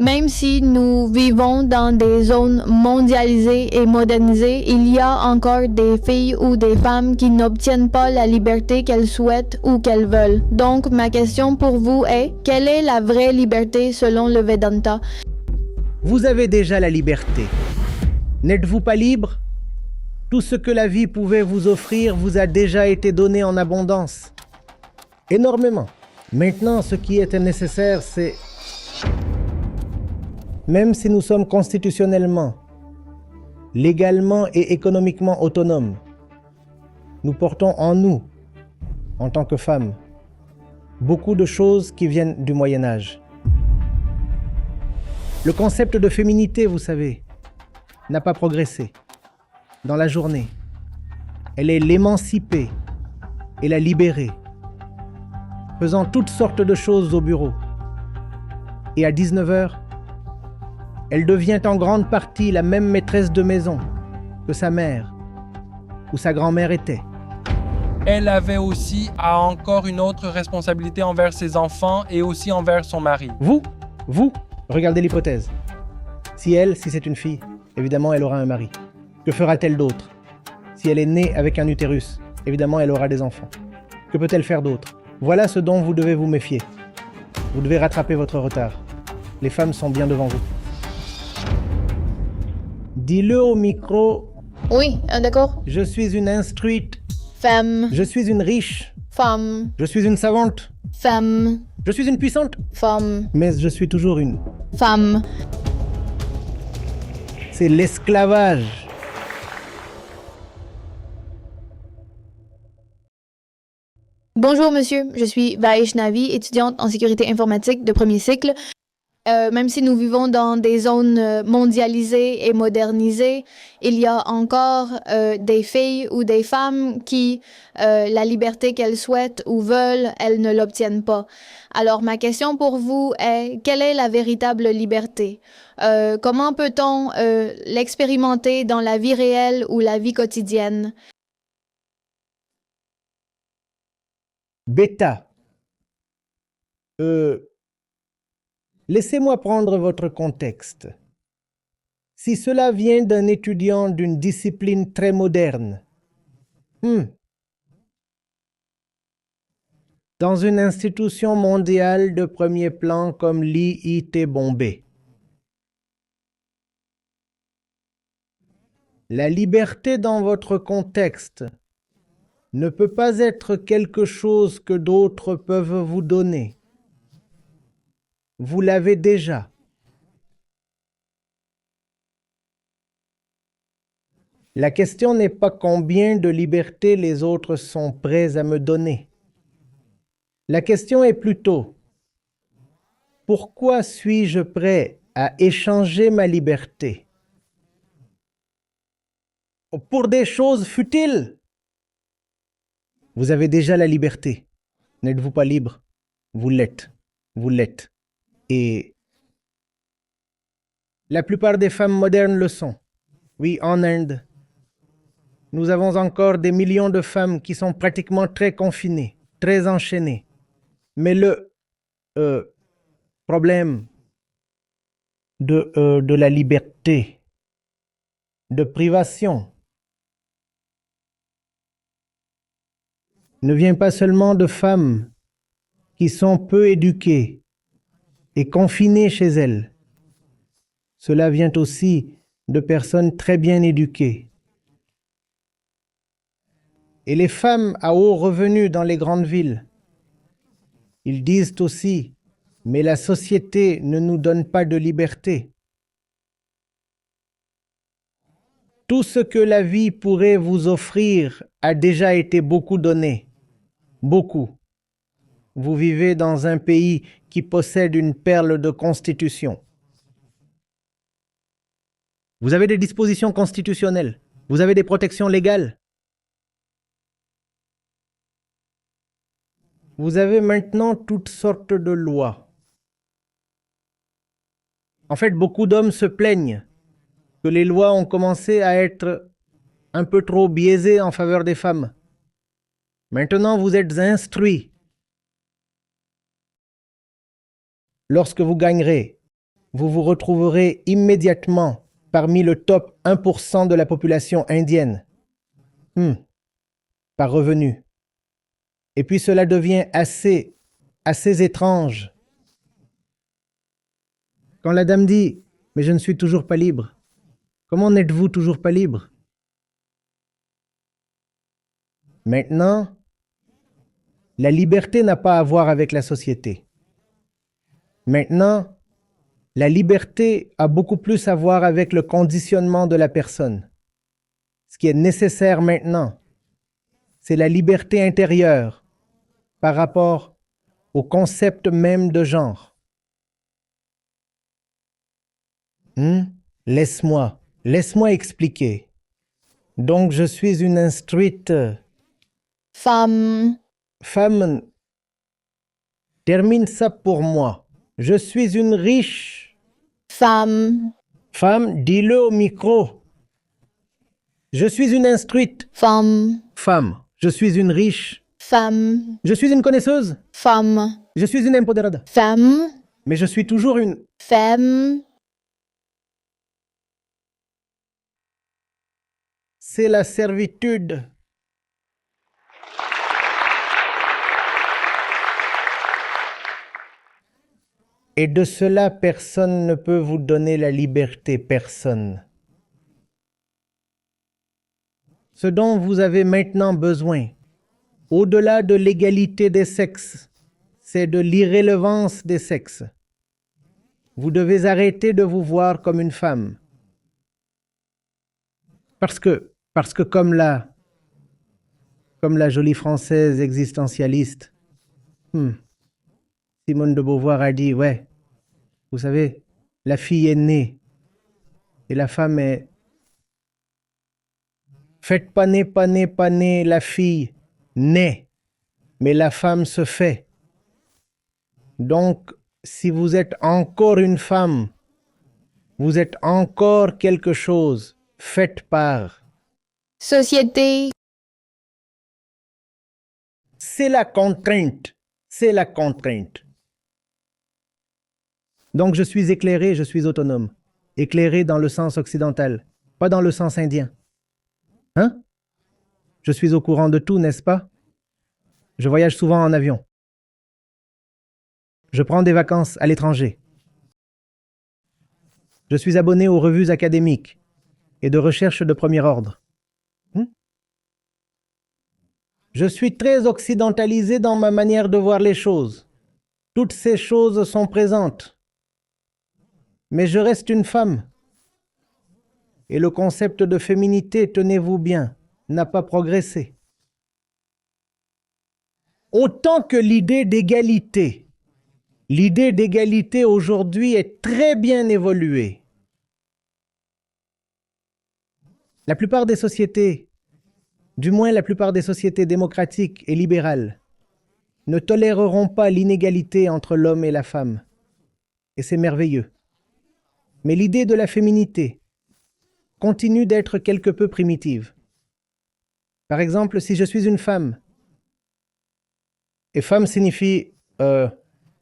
Même si nous vivons dans des zones mondialisées et modernisées, il y a encore des filles ou des femmes qui n'obtiennent pas la liberté qu'elles souhaitent ou qu'elles veulent. Donc, ma question pour vous est, quelle est la vraie liberté selon le Vedanta? Vous avez déjà la liberté. N'êtes-vous pas libre? Tout ce que la vie pouvait vous offrir vous a déjà été donné en abondance. Énormément. Maintenant, ce qui était nécessaire, c'est... Même si nous sommes constitutionnellement, légalement et économiquement autonomes, nous portons en nous, en tant que femmes, beaucoup de choses qui viennent du Moyen-Âge. Le concept de féminité, vous savez, n'a pas progressé dans la journée. Elle est l'émanciper et la libérer, faisant toutes sortes de choses au bureau. Et à 19h, elle devient en grande partie la même maîtresse de maison que sa mère ou sa grand-mère était. Elle avait aussi encore une autre responsabilité envers ses enfants et aussi envers son mari. Vous, regardez l'hypothèse. Si c'est une fille, évidemment elle aura un mari. Que fera-t-elle d'autre? Si elle est née avec un utérus, évidemment elle aura des enfants. Que peut-elle faire d'autre? Voilà ce dont vous devez vous méfier. Vous devez rattraper votre retard. Les femmes sont bien devant vous. Dis-le au micro. Oui, d'accord. Je suis une instruite. Femme. Je suis une riche. Femme. Je suis une savante. Femme. Je suis une puissante. Femme. Mais je suis toujours une. Femme. C'est l'esclavage. Bonjour monsieur, je suis Vaishnavi, étudiante en sécurité informatique de premier cycle. Même si nous vivons dans des zones mondialisées et modernisées, il y a encore des filles ou des femmes qui, la liberté qu'elles souhaitent ou veulent, elles ne l'obtiennent pas. Alors ma question pour vous est, quelle est la véritable liberté? Comment peut-on l'expérimenter dans la vie réelle ou la vie quotidienne? Bêta. Laissez-moi prendre votre contexte. Si cela vient d'un étudiant d'une discipline très moderne, dans une institution mondiale de premier plan comme l'IIT Bombay, la liberté dans votre contexte ne peut pas être quelque chose que d'autres peuvent vous donner. Vous l'avez déjà. La question n'est pas combien de liberté les autres sont prêts à me donner. La question est plutôt, pourquoi suis-je prêt à échanger ma liberté pour des choses futiles? Vous avez déjà la liberté. N'êtes-vous pas libre? Vous l'êtes. Vous l'êtes. Et la plupart des femmes modernes le sont. Oui, en Inde, nous avons encore des millions de femmes qui sont pratiquement très confinées, très enchaînées. Mais le problème de la liberté, de privation, ne vient pas seulement de femmes qui sont peu éduquées et confinées chez elles. Cela vient aussi de personnes très bien éduquées. Et les femmes à haut revenu dans les grandes villes, ils disent aussi, mais la société ne nous donne pas de liberté. Tout ce que la vie pourrait vous offrir a déjà été beaucoup donné. Beaucoup. Vous vivez dans un pays qui possède une perle de constitution. Vous avez des dispositions constitutionnelles. Vous avez des protections légales. Vous avez maintenant toutes sortes de lois. En fait, beaucoup d'hommes se plaignent que les lois ont commencé à être un peu trop biaisées en faveur des femmes. Maintenant, vous êtes instruits. Lorsque vous gagnerez vous vous retrouverez immédiatement parmi le top 1% de la population indienne. Par revenu. Et puis cela devient assez étrange. Quand la dame dit « Mais je ne suis toujours pas libre », comment n'êtes-vous toujours pas libre? Maintenant, la liberté n'a pas à voir avec la société. Maintenant, la liberté a beaucoup plus à voir avec le conditionnement de la personne. Ce qui est nécessaire maintenant, c'est la liberté intérieure par rapport au concept même de genre. Laisse-moi expliquer. Donc, je suis une instruite Femme. femme. Termine ça pour moi. Je suis une riche Femme. femme, dis-le au micro. Je suis une instruite Femme. femme. Je suis une riche. Femme. Je suis une connaisseuse. Femme. Je suis une empoderada. Femme. Mais je suis toujours une... Femme. C'est la servitude. Et de cela, personne ne peut vous donner la liberté, personne. Ce dont vous avez maintenant besoin, au-delà de l'égalité des sexes, c'est de l'irrélevance des sexes. Vous devez arrêter de vous voir comme une femme. Parce que comme la jolie française existentialiste, Simone de Beauvoir a dit, ouais, vous savez, la fille est née et la femme est... Faites pas né, la fille naît, mais la femme se fait. Donc, si vous êtes encore une femme, vous êtes encore quelque chose fait par. Société. C'est la contrainte. C'est la contrainte. Donc je suis éclairé, je suis autonome. Éclairé dans le sens occidental, pas dans le sens indien. Hein? Je suis au courant de tout, n'est-ce pas? Je voyage souvent en avion. Je prends des vacances à l'étranger. Je suis abonné aux revues académiques et de recherche de premier ordre. Je suis très occidentalisé dans ma manière de voir les choses. Toutes ces choses sont présentes. Mais je reste une femme. Et le concept de féminité, tenez-vous bien, n'a pas progressé. Autant que l'idée d'égalité. L'idée d'égalité aujourd'hui est très bien évoluée. La plupart des sociétés, du moins la plupart des sociétés démocratiques et libérales, ne toléreront pas l'inégalité entre l'homme et la femme. Et c'est merveilleux. Mais l'idée de la féminité continue d'être quelque peu primitive. Par exemple, si je suis une femme, et femme signifie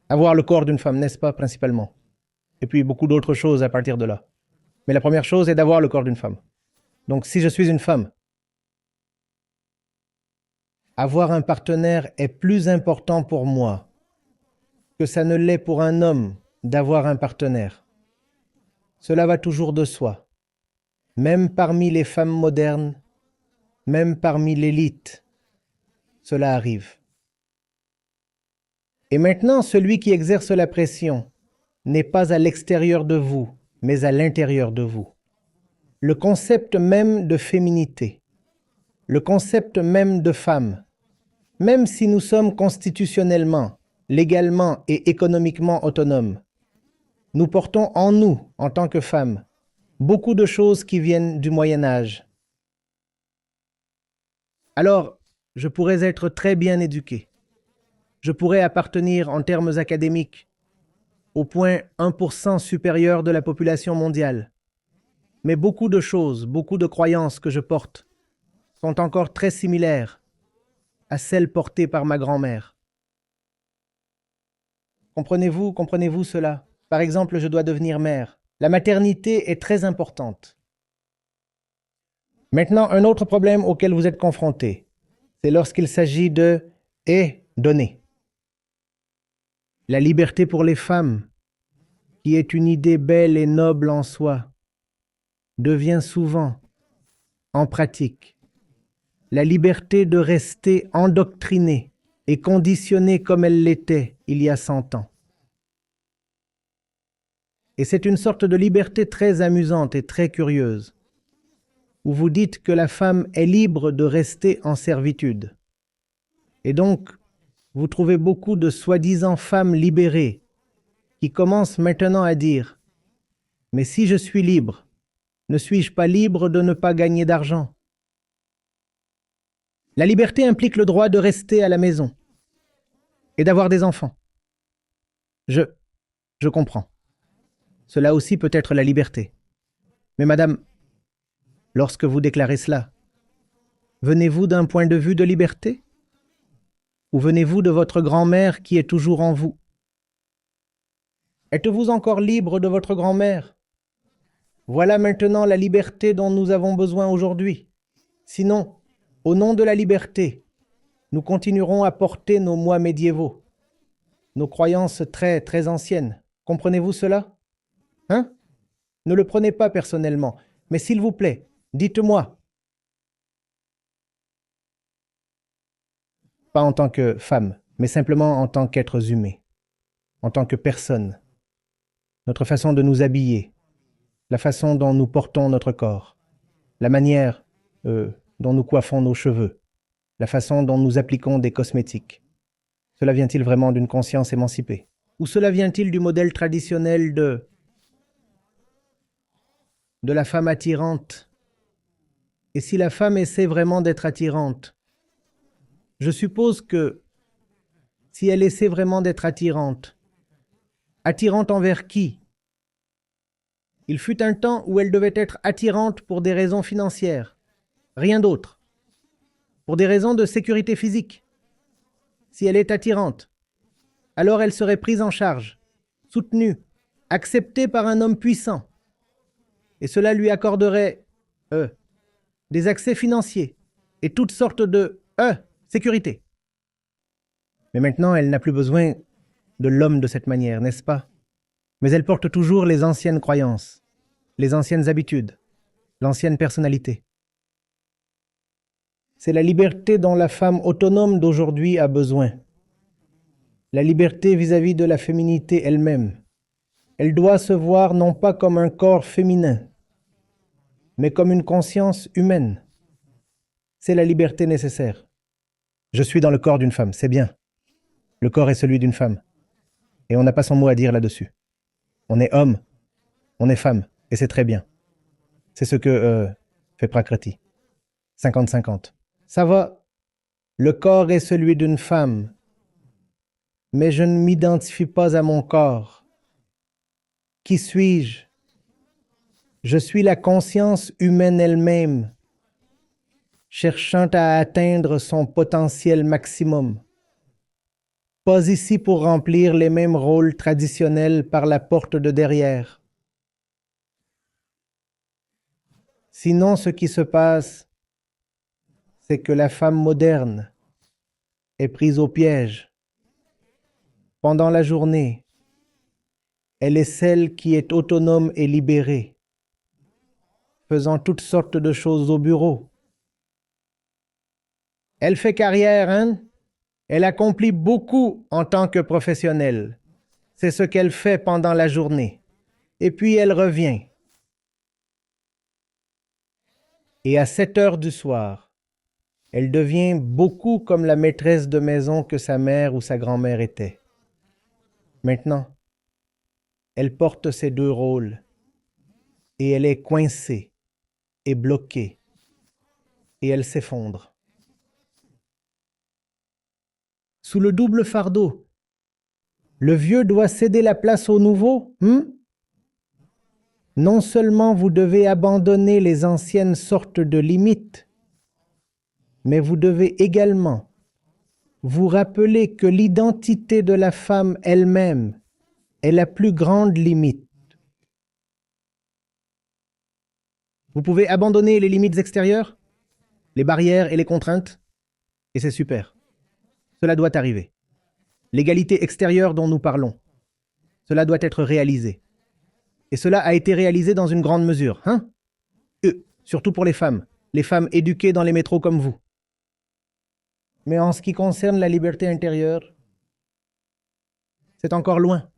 avoir le corps d'une femme, n'est-ce pas, principalement? Et puis beaucoup d'autres choses à partir de là. Mais la première chose est d'avoir le corps d'une femme. Donc si je suis une femme, avoir un partenaire est plus important pour moi que ça ne l'est pour un homme d'avoir un partenaire. Cela va toujours de soi. Même parmi les femmes modernes, même parmi l'élite, cela arrive. Et maintenant, celui qui exerce la pression n'est pas à l'extérieur de vous, mais à l'intérieur de vous. Le concept même de féminité, le concept même de femme, même si nous sommes constitutionnellement, légalement et économiquement autonomes, nous portons en nous, en tant que femmes, beaucoup de choses qui viennent du Moyen Âge. Alors, je pourrais être très bien éduqué. Je pourrais appartenir en termes académiques au point 1% supérieur de la population mondiale. Mais beaucoup de choses, beaucoup de croyances que je porte sont encore très similaires à celles portées par ma grand-mère. Comprenez-vous cela? Par exemple, je dois devenir mère. La maternité est très importante. Maintenant, un autre problème auquel vous êtes confronté, c'est lorsqu'il s'agit de « et donner ». La liberté pour les femmes, qui est une idée belle et noble en soi, devient souvent, en pratique, la liberté de rester endoctrinée et conditionnée comme elle l'était il y a 100 ans. Et c'est une sorte de liberté très amusante et très curieuse, où vous dites que la femme est libre de rester en servitude. Et donc, vous trouvez beaucoup de soi-disant femmes libérées qui commencent maintenant à dire « Mais si je suis libre, ne suis-je pas libre de ne pas gagner d'argent ?» La liberté implique le droit de rester à la maison et d'avoir des enfants. Je comprends. Cela aussi peut être la liberté. Mais madame, lorsque vous déclarez cela, venez-vous d'un point de vue de liberté? Ou venez-vous de votre grand-mère qui est toujours en vous? Êtes-vous encore libre de votre grand-mère? Voilà maintenant la liberté dont nous avons besoin aujourd'hui. Sinon, au nom de la liberté, nous continuerons à porter nos moi médiévaux, nos croyances très, très anciennes. Comprenez-vous cela? Hein? Ne le prenez pas personnellement, mais s'il vous plaît, dites-moi. Pas en tant que femme, mais simplement en tant qu'êtres humains, en tant que personnes. Notre façon de nous habiller, la façon dont nous portons notre corps, la manière dont nous coiffons nos cheveux, la façon dont nous appliquons des cosmétiques. Cela vient-il vraiment d'une conscience émancipée? Ou cela vient-il du modèle traditionnel de la femme attirante? Et si la femme essaie vraiment d'être attirante, je suppose que si elle essaie vraiment d'être attirante, attirante envers qui? Il fut un temps où elle devait être attirante pour des raisons financières, rien d'autre, pour des raisons de sécurité physique. Si elle est attirante, alors elle serait prise en charge, soutenue, acceptée par un homme puissant, et cela lui accorderait des accès financiers et toutes sortes de sécurité. Mais maintenant, elle n'a plus besoin de l'homme de cette manière, n'est-ce pas? Mais elle porte toujours les anciennes croyances, les anciennes habitudes, l'ancienne personnalité. C'est la liberté dont la femme autonome d'aujourd'hui a besoin. La liberté vis-à-vis de la féminité elle-même. Elle doit se voir non pas comme un corps féminin, mais comme une conscience humaine. C'est la liberté nécessaire. Je suis dans le corps d'une femme, c'est bien. Le corps est celui d'une femme. Et on n'a pas son mot à dire là-dessus. On est homme, on est femme, et c'est très bien. C'est ce que fait Prakriti. 50-50. Ça va, le corps est celui d'une femme, mais je ne m'identifie pas à mon corps. Qui suis-je? Je suis la conscience humaine elle-même, cherchant à atteindre son potentiel maximum. Pas ici pour remplir les mêmes rôles traditionnels par la porte de derrière. Sinon, ce qui se passe, c'est que la femme moderne est prise au piège. Pendant la journée, elle est celle qui est autonome et libérée, faisant toutes sortes de choses au bureau. Elle fait carrière, hein? Elle accomplit beaucoup en tant que professionnelle. C'est ce qu'elle fait pendant la journée. Et puis elle revient. Et à 7 heures du soir, elle devient beaucoup comme la maîtresse de maison que sa mère ou sa grand-mère était. Maintenant, elle porte ces deux rôles et elle est coincée et bloquée et elle s'effondre. Sous le double fardeau, le vieux doit céder la place au nouveau, Non seulement vous devez abandonner les anciennes sortes de limites, mais vous devez également vous rappeler que l'identité de la femme elle-même est la plus grande limite. Vous pouvez abandonner les limites extérieures, les barrières et les contraintes, et c'est super. Cela doit arriver. L'égalité extérieure dont nous parlons, cela doit être réalisé. Et cela a été réalisé dans une grande mesure, hein? Surtout pour les femmes éduquées dans les métros comme vous. Mais en ce qui concerne la liberté intérieure, c'est encore loin.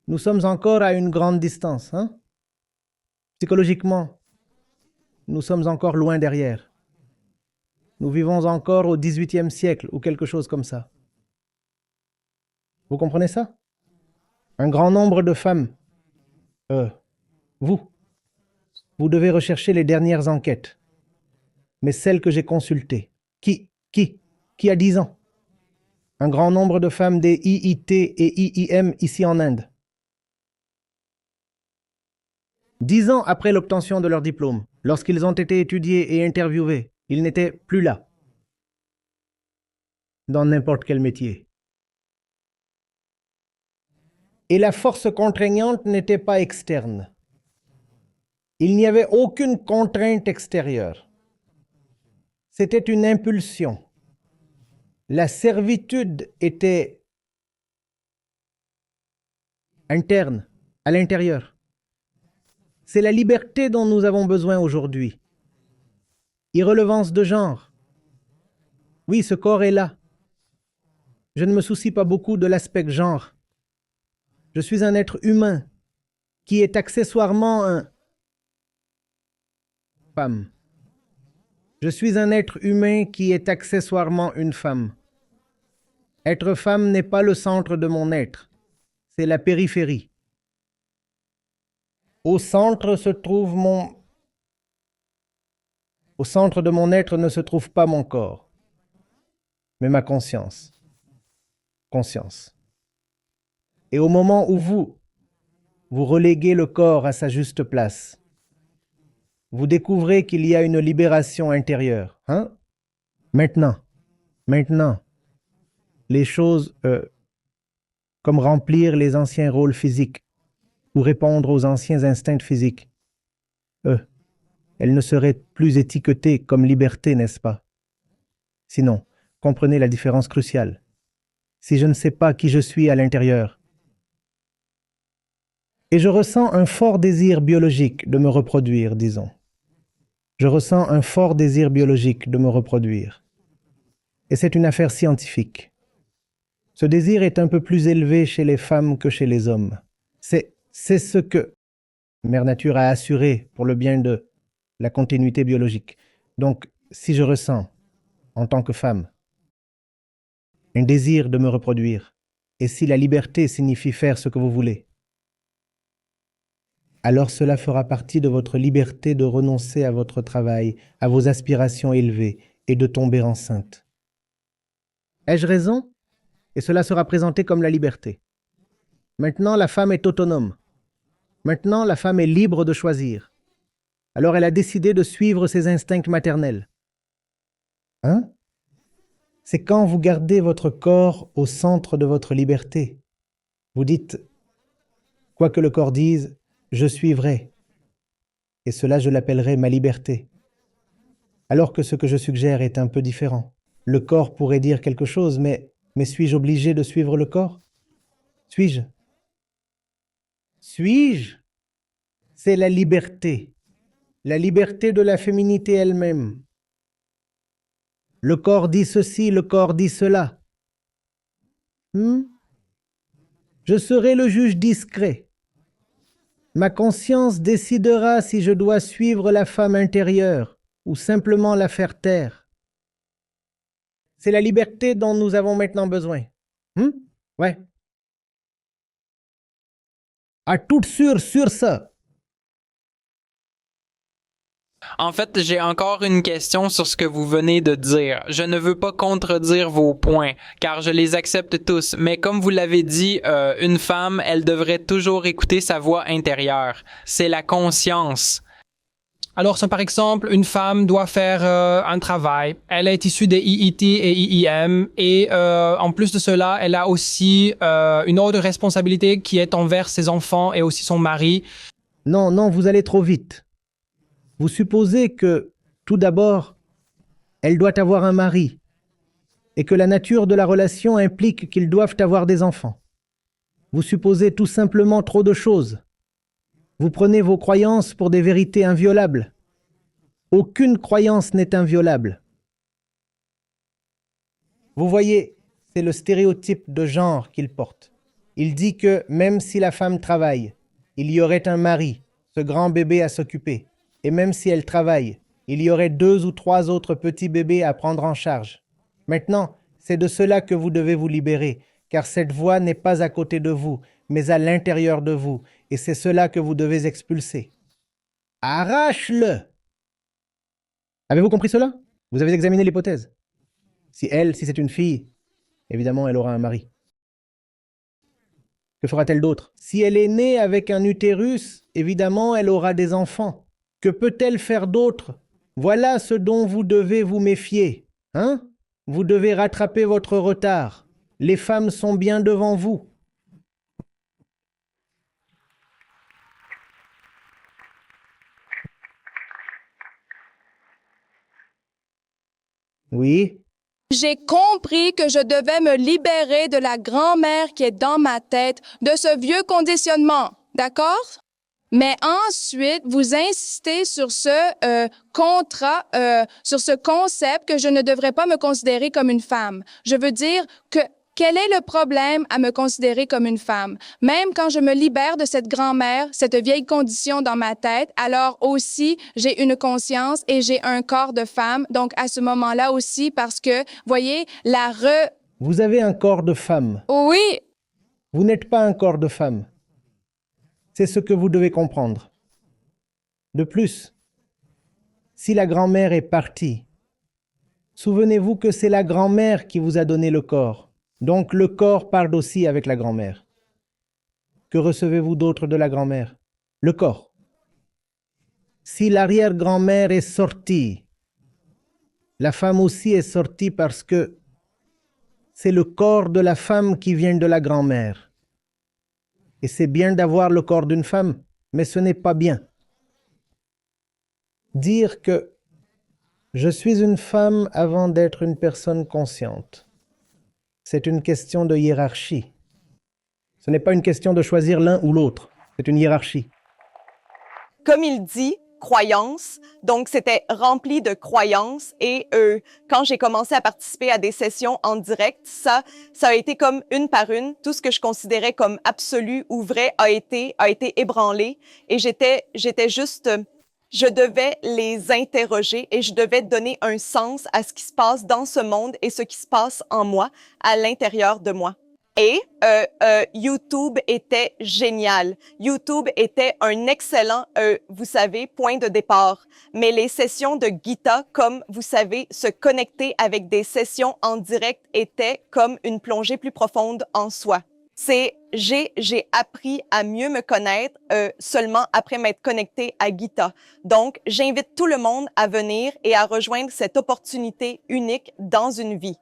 Nous sommes encore à une grande distance, hein? Psychologiquement, nous sommes encore loin derrière. Nous vivons encore au XVIIIe siècle ou quelque chose comme ça. Vous comprenez ça? Un grand nombre de femmes. Vous devez rechercher les dernières enquêtes. Mais celles que j'ai consultées. Qui a 10 ans? Un grand nombre de femmes des IIT et IIM ici en Inde. 10 ans après l'obtention de leur diplôme, lorsqu'ils ont été étudiés et interviewés, ils n'étaient plus là. Dans n'importe quel métier. Et la force contraignante n'était pas externe. Il n'y avait aucune contrainte extérieure. C'était une impulsion. La servitude était interne, à l'intérieur. C'est la liberté dont nous avons besoin aujourd'hui. Irrelevance de genre. Oui, ce corps est là. Je ne me soucie pas beaucoup de l'aspect genre. Je suis un être humain qui est accessoirement un femme. Je suis un être humain qui est accessoirement une femme. Être femme n'est pas le centre de mon être, c'est la périphérie. Au centre de mon être ne se trouve pas mon corps, mais ma conscience. Conscience. Et au moment où vous reléguez le corps à sa juste place, vous découvrez qu'il y a une libération intérieure. Hein? Maintenant, les choses comme remplir les anciens rôles physiques ou répondre aux anciens instincts physiques, elles ne seraient plus étiquetées comme liberté, n'est-ce pas? Sinon, comprenez la différence cruciale. Si je ne sais pas qui je suis à l'intérieur, et je ressens un fort désir biologique de me reproduire, disons. Je ressens un fort désir biologique de me reproduire. Et c'est une affaire scientifique. Ce désir est un peu plus élevé chez les femmes que chez les hommes. C'est ce que Mère Nature a assuré pour le bien de la continuité biologique. Donc, si je ressens, en tant que femme, un désir de me reproduire, et si la liberté signifie faire ce que vous voulez, alors cela fera partie de votre liberté de renoncer à votre travail, à vos aspirations élevées et de tomber enceinte. Ai-je raison? Et cela sera présenté comme la liberté. Maintenant, la femme est autonome. Maintenant, la femme est libre de choisir. Alors elle a décidé de suivre ses instincts maternels. Hein? C'est quand vous gardez votre corps au centre de votre liberté. Vous dites, quoi que le corps dise, je suivrai. Et cela, je l'appellerai ma liberté. Alors que ce que je suggère est un peu différent. Le corps pourrait dire quelque chose, mais suis-je obligé de suivre le corps? Suis-je? Suis-je? C'est la liberté de la féminité elle-même. Le corps dit ceci, le corps dit cela. Je serai le juge discret. Ma conscience décidera si je dois suivre la femme intérieure ou simplement la faire taire. C'est la liberté dont nous avons maintenant besoin. Ouais. À tout sur ça. En fait, j'ai encore une question sur ce que vous venez de dire. Je ne veux pas contredire vos points, car je les accepte tous. Mais comme vous l'avez dit, une femme, elle devrait toujours écouter sa voix intérieure. C'est la conscience. Alors, si par exemple, une femme doit faire un travail, elle est issue des IIT et IIM, et en plus de cela, elle a aussi une autre responsabilité qui est envers ses enfants et aussi son mari. Non, non, vous allez trop vite. Vous supposez que, tout d'abord, elle doit avoir un mari et que la nature de la relation implique qu'ils doivent avoir des enfants. Vous supposez tout simplement trop de choses. Vous prenez vos croyances pour des vérités inviolables. Aucune croyance n'est inviolable. Vous voyez, c'est le stéréotype de genre qu'il porte. Il dit que même si la femme travaille, il y aurait un mari, ce grand bébé à s'occuper. Et même si elle travaille, il y aurait 2 ou 3 autres petits bébés à prendre en charge. Maintenant, c'est de cela que vous devez vous libérer, car cette voix n'est pas à côté de vous, mais à l'intérieur de vous, et c'est cela que vous devez expulser. Arrache-le! Avez-vous compris cela? Vous avez examiné l'hypothèse. Si c'est une fille, évidemment, elle aura un mari. Que fera-t-elle d'autre? Si elle est née avec un utérus, évidemment, elle aura des enfants. Que peut-elle faire d'autre? Voilà ce dont vous devez vous méfier. Hein? Vous devez rattraper votre retard. Les femmes sont bien devant vous. Oui? J'ai compris que je devais me libérer de la grand-mère qui est dans ma tête, de ce vieux conditionnement. D'accord? Mais ensuite, vous insistez sur ce contrat, sur ce concept que je ne devrais pas me considérer comme une femme. Je veux dire que quel est le problème à me considérer comme une femme? Même quand je me libère de cette grand-mère, cette vieille condition dans ma tête, alors aussi, j'ai une conscience et j'ai un corps de femme. Donc, à ce moment-là aussi, parce que, voyez, Vous avez un corps de femme. Oui, Vous n'êtes pas un corps de femme. C'est ce que vous devez comprendre. De plus, si la grand-mère est partie, souvenez-vous que c'est la grand-mère qui vous a donné le corps. Donc le corps part aussi avec la grand-mère. Que recevez-vous d'autre de la grand-mère? Le corps. Si l'arrière-grand-mère est sortie, la femme aussi est sortie parce que c'est le corps de la femme qui vient de la grand-mère. Et c'est bien d'avoir le corps d'une femme, mais ce n'est pas bien. Dire que je suis une femme avant d'être une personne consciente, c'est une question de hiérarchie. Ce n'est pas une question de choisir l'un ou l'autre, c'est une hiérarchie. Comme il dit, croyances. Donc, c'était rempli de croyances. Et quand j'ai commencé à participer à des sessions en direct, ça a été comme une par une. Tout ce que je considérais comme absolu ou vrai a été ébranlé. Et j'étais juste... Je devais les interroger et je devais donner un sens à ce qui se passe dans ce monde et ce qui se passe en moi, à l'intérieur de moi. Et YouTube était génial. YouTube était un excellent, vous savez, point de départ. Mais les sessions de Gita, comme vous savez, se connecter avec des sessions en direct était comme une plongée plus profonde en soi. J'ai appris à mieux me connaître seulement après m'être connecté à Gita. Donc, j'invite tout le monde à venir et à rejoindre cette opportunité unique dans une vie.